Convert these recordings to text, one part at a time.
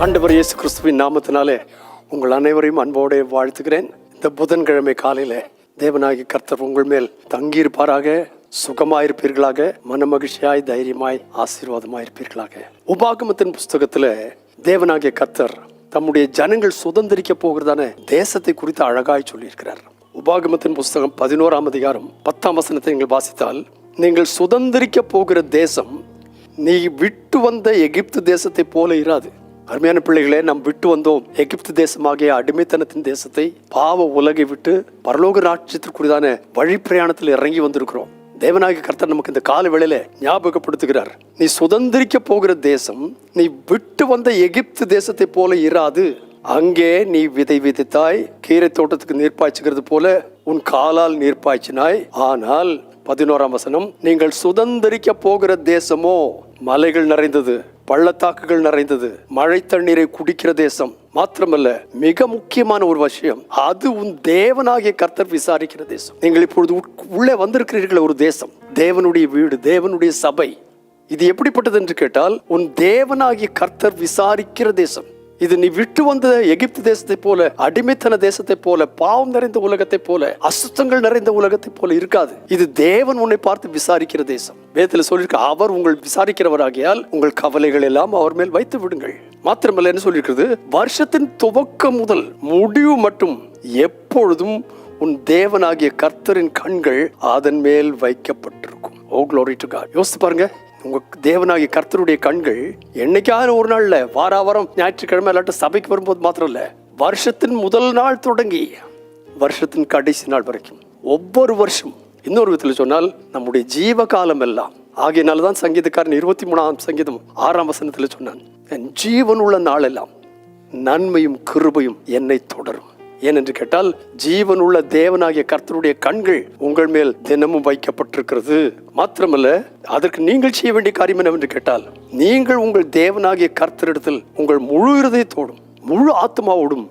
ஆண்டவர் இயேசு கிறிஸ்துவின் நாமத்தினாலே உங்கள் அனைவரையும் அன்போடு வாழ்த்துகிறேன். இந்த புதன்கிழமை காலையில தேவனாகிய கர்த்தர் உங்கள் மேல் தங்கியிருப்பாராக. சுகமாயிருப்பீர்களாக, மனமகிழ்ச்சியாய், தைரியமாய், ஆசீர்வாதமாயிருப்பீர்களாக. உபாகமத்தின் புஸ்தகத்துல தேவனாகிய கர்த்தர் தம்முடைய ஜனங்கள் சுதந்திரிக்க போகிறதான தேசத்தை குறித்து அழகாய் சொல்லியிருக்கிறார். உபாகமத்தின் புஸ்தகம் 11ஆம் அதிகாரம் 10ஆம் வசனத்தை நீங்கள் வாசித்தால், நீங்கள் சுதந்திரிக்க போகிற தேசம் நீ விட்டு வந்த எகிப்து தேசத்தை போல இராது. அருமையான பிள்ளைகளே, நாம் விட்டு வந்தோம் எகிப்து தேசமாகிய அடிமைத்தனத்தின் தேசத்தை. பாவ உலகை விட்டு பரலோக ராஜ்யத்திற்குரியதான வழி பிரயாணத்தில் இறங்கி வந்திருக்கிறோம். தேவனாகிய கர்த்தர் நமக்கு இந்த கால வேளையில ஞாபகப்படுத்துகிறார். நீ சுதந்திரிக்க போகிற தேசம் நீ விட்டு வந்த எகிப்து தேசத்தை போல இராது. அங்கே நீ விதை விதைத்தாய், கீரை தோட்டத்துக்கு நீர் பாய்ச்சுகிறது போல உன் காலால் நீர் பாய்ச்சினாய். ஆனால் 11ஆம் வசனம், நீங்கள் சுதந்திரிக்க போகிற தேசமோ மலைகள் நிறைந்தது, பள்ளத்தாக்குகள் நிறைந்தது, மழை தண்ணீரை குடிக்கிற தேசம். மாத்திரமல்ல, மிக முக்கியமான ஒரு விஷயம், அது உன் தேவனாகிய கர்த்தர் விசாரிக்கிற தேசம். நீங்கள் இப்பொழுது உள்ளே வந்திருக்கிறீர்கள். ஒரு தேசம், தேவனுடைய வீடு, தேவனுடைய சபை. இது எப்படிப்பட்டது என்று கேட்டால், உன் தேவனாகிய கர்த்தர் விசாரிக்கிற தேசம். இது நீ விட்டு வந்த எகிப்து தேசத்தை போல, அடிமைத்தன தேசத்தை போல, பாவம் நிறைந்த உலகத்தை போல, அசுத்தங்கள் நிறைந்த உலகத்தை போல இருக்காது. இது தேவன் உன்னை பார்த்து விசாரிக்கிற தேசம். வேதத்தில் சொல்லியிருக்க, அவர் உங்கள் விசாரிக்கிறவராகியால் உங்கள் கவலைகள் எல்லாம் அவர் மேல் வைத்து விடுங்கள். மாத்திரமல்ல, என்ன சொல்லியிருக்கிறது, வருஷத்தின் துவக்கம் முதல் முடிவு மட்டும் எப்பொழுதும் உன் தேவனாகிய கர்த்தரின் கண்கள் அதன் மேல் வைக்கப்பட்டிருக்கும். ஓ glory to God. யோசித்து பாருங்க, உங்க தேவனாகிய கர்த்தருடைய கண்கள் என்னைக்காவது ஒரு நாள்ல, வாரம் ஞாயிற்றுக்கிழமை இல்லாட்ட சபைக்கு வரும்போது மாத்திரம் இல்ல, வருஷத்தின் முதல் நாள் தொடங்கி வருஷத்தின் கடைசி நாள் வரைக்கும், ஒவ்வொரு வருஷம். இன்னொரு விதத்தில் சொன்னால், நம்முடைய ஜீவ காலம் எல்லாம். ஆகையினால்தான் சங்கீதக்காரன் 23ஆம் சங்கீதம் 6ஆம் வசனத்தில் சொன்னான், என் ஜீவனுள்ள நாளெல்லாம் நன்மையும் கிருபையும் என்னை தொடரும். ஏனென்று கேட்டால், ஜீவனுள்ள தேவனாகிய கர்த்தருடைய கண்கள் உங்கள் மேல் தினமும் வைக்கப்பட்டிருக்கிறது. மாத்திரமல்ல, அதற்கு நீங்கள் செய்ய வேண்டிய காரியம் என்னவென்று கேட்டால், நீங்கள் உங்கள் தேவனாகிய கர்த்தரிடத்தில் உங்கள் முழு இருதயத்தோடும் முழு ஆத்மாவோடும்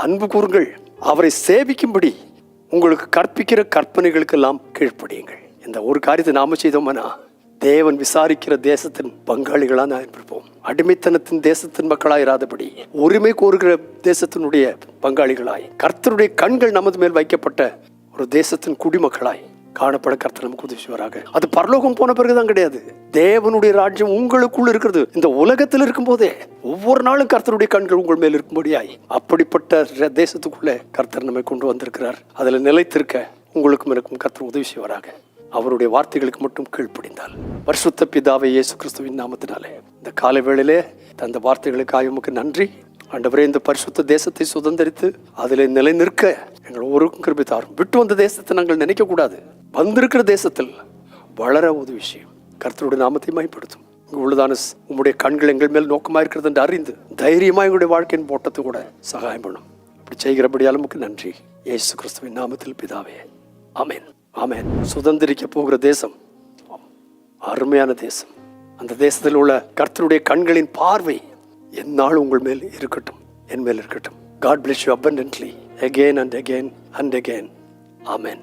அன்பு கூறுங்கள். அவரை சேவிக்கும்படி உங்களுக்கு கற்பிக்கிற கற்பனைகளுக்கு எல்லாம் கீழ்ப்படியுங்கள். இந்த ஒரு காரியத்தை நாம செய்தோம்னா, தேவன் விசாரிக்கிற தேசத்தின் பங்காளிகளா நாம் இருப்போம். அடிமைத்தனத்தின் தேசத்தின் மக்களாயிராதபடி உரிமை கோருகிற தேசத்தினுடைய பங்காளிகளாய், கர்த்தருடைய கண்கள் நமது மேல் வைக்கப்பட்ட ஒரு தேசத்தின் குடிமக்களாய் காணப்பட கர்த்தர் நமக்கு உதவிச்சுவராக. அது பரலோகம் போன பிறகுதான் கிடையாது. தேவனுடைய ராஜ்யம் உங்களுக்குள் இருக்கிறது. இந்த உலகத்தில் இருக்கும் போதே ஒவ்வொரு நாளும் கர்த்தருடைய கண்கள் உங்கள் மேல் இருக்கும்படியாய், அப்படிப்பட்ட தேசத்துக்குள்ளே கர்த்தர் நம்மை கொண்டு வந்திருக்கிறார். அதுல நிலைத்திருக்க உங்களுக்கும் எனக்கும் கர்த்தர் உதவி செய்வாராக. அவருடைய வார்த்தைகளுக்கு மட்டும் கீழ்ப்படிந்தால். பரிசுத்த பிதாவே இயேசு கிறிஸ்துவின் நாமத்தினாலே இந்த காலை வேளையிலே தந்த வார்த்தைகளுக்காக உமக்கு நன்றி. ஆண்டவரே, இந்த பரிசுத்த தேசத்தை சுதந்திரித்து அதிலே நிலை நிற்க எங்கள் ஒருவருக்கும் கிருபை தாரும். விட்டு வந்த தேசத்தை நாங்கள் நினைக்க கூடாது. வந்திருக்கிற தேசத்தில் வளர உதவி விஷயம். கர்த்தருடைய நாமத்தை மகிமைப்படுத்தும். இங்கு உள்ளதான உங்களுடைய கண்கள் எங்கள் மேல் நோக்கமாக இருக்கிறது என்று அறிந்து தைரியமாக எங்களுடைய வாழ்க்கையின் போட்டத்தை கூட சகாயம் பண்ணும். அப்படி செய்கிறபடியால் உமக்கு நன்றி. இயேசு கிறிஸ்துவின் நாமத்தில் பிதாவே, ஆமென். ஆமென். சுதந்திரிக்க போகிற தேசம் அருமையான தேசம். அந்த தேசத்தில் உள்ள கர்த்தருடைய கண்களின் பார்வை எந்நாள் உங்கள் மேல் இருக்கட்டும், என் மேல் இருக்கட்டும். God bless you abundantly again and again and again. Amen.